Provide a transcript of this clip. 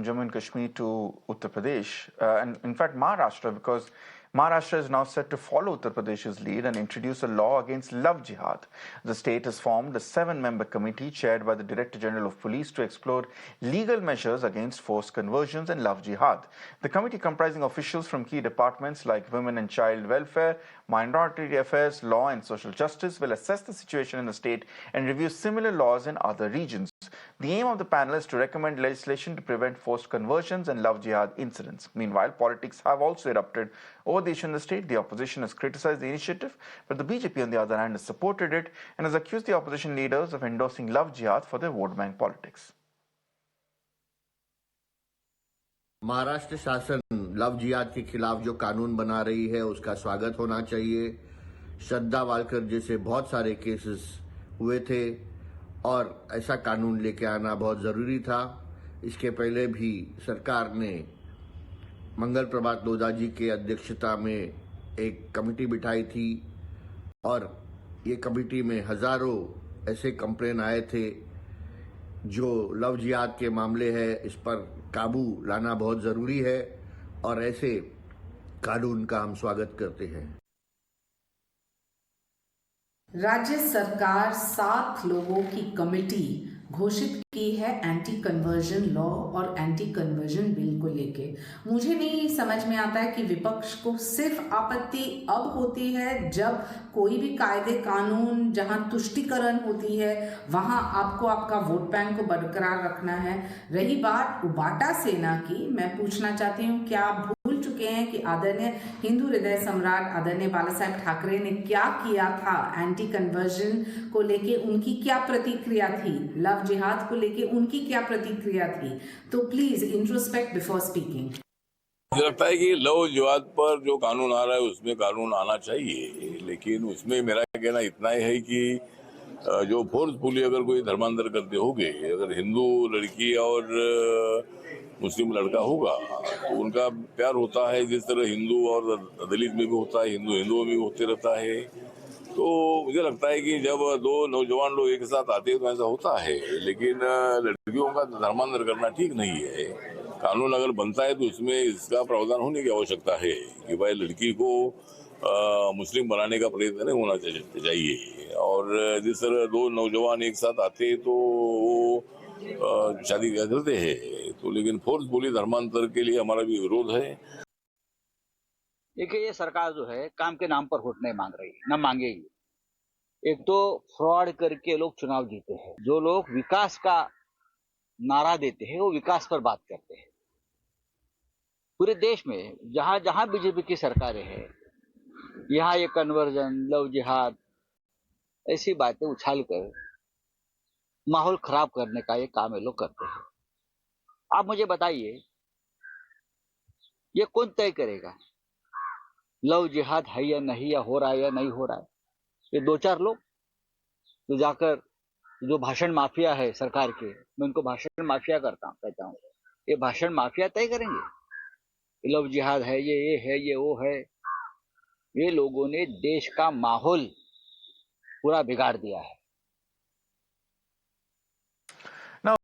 Jammu and Kashmir to Uttar Pradesh, and in fact Maharashtra, because Maharashtra is now set to follow Uttar Pradesh's lead and introduce a law against love jihad. The state has formed a 7-member committee chaired by the Director General of Police to explore legal measures against forced conversions and love jihad. The committee, comprising officials from key departments like Women and Child Welfare, Minority Affairs, Law and Social Justice, will assess the situation in the state and review similar laws in other regions. The aim of the panel is to recommend legislation to prevent forced conversions and love jihad incidents. Meanwhile, politics have also erupted over the issue in the state. The opposition has criticized the initiative, but the BJP, on the other hand, has supported it and has accused the opposition leaders of endorsing love jihad for their vote bank politics. Maharashtra शासन love जिहाद के खिलाफ जो कानून बना रही है उसका स्वागत होना चाहिए। श्रद्धा वालकर जैसे बहुत सारे केसेस हुए थे और ऐसा कानून लेके आना बहुत ज़रूरी था। इसके पहले भी सरकार ने मंगल प्रभात लोधा जी के अध्यक्षता में एक कमेटी बिठाई थी और ये कमेटी में हज़ारों ऐसे कंप्लेन आए थे। जो लव जिहाद के मामले है इस पर काबू लाना बहुत ज़रूरी है और ऐसे कानून का हम स्वागत करते हैं। राज्य सरकार 7 लोगों की कमेटी घोषित की है एंटी कन्वर्जन लॉ और एंटी कन्वर्जन बिल को लेके। मुझे नहीं समझ में आता है कि विपक्ष को सिर्फ आपत्ति अब होती है जब कोई भी कायदे कानून जहां तुष्टीकरण होती है वहां आपको आपका वोट बैंक को बरकरार रखना है। रही बात उबाटा सेना की, मैं पूछना चाहती हूँ क्या आप भूल चुके हैं कि आदरणीय हिंदू हृदय सम्राट आदरणीय बाला साहेब ठाकरे ने क्या किया था एंटी कन्वर्जन को लेके, उनकी क्या प्रतिक्रिया थी, लव जिहाद को लेके उनकी क्या प्रतिक्रिया थी। तो प्लीज इंट्रोस्पेक्ट बिफोर स्पीकिंग। मुझे लगता है कि लव जिहाद पर जो कानून आ रहा है उसमें कानून आना चाहिए, लेकिन उसमें मेरा कहना इतना ही है कि जो फोर्सफुली अगर कोई धर्मांतर करते होंगे, अगर हिंदू लड़की और मुस्लिम लड़का होगा तो उनका प्यार होता है जिस तरह हिंदू और दलित में भी होता है, हिंदू हिंदुओं में भी होते रहता है। तो मुझे लगता है कि जब 2 नौजवान लोग एक साथ आते हैं तो ऐसा होता है, लेकिन लड़कियों का धर्मांतर करना ठीक नहीं है। कानून अगर बनता है तो इसमें इसका प्रावधान होने की आवश्यकता है कि भाई लड़की को मुस्लिम बनाने का प्रयत्न नहीं होना चाहिए। और जिस तरह 2 नौजवान एक साथ आते हैं तो वो शादी करते हैं, तो लेकिन फोर्सफुली धर्मांतर के लिए हमारा भी विरोध है। देखिए, ये सरकार जो है काम के नाम पर वोट नहीं मांग रही, न मांगेगी। एक तो फ्रॉड करके लोग चुनाव जीते हैं। जो लोग विकास का नारा देते हैं वो विकास पर बात करते हैं। पूरे देश में जहां जहां बीजेपी की सरकारें हैं, यहाँ ये कन्वर्जन, लव जिहाद, ऐसी बातें उछाल कर माहौल खराब करने का ये काम ये लोग करते हैं। आप मुझे बताइए, ये कौन तय करेगा लव जिहाद है या नहीं, या हो रहा है या नहीं हो रहा है? ये 2-4 लोग जो जाकर जो भाषण माफिया है सरकार के, मैं उनको भाषण माफिया कहता हूँ, ये भाषण माफिया तय करेंगे लव जिहाद है, ये है, ये वो है। ये लोगों ने देश का माहौल पूरा बिगाड़ दिया है।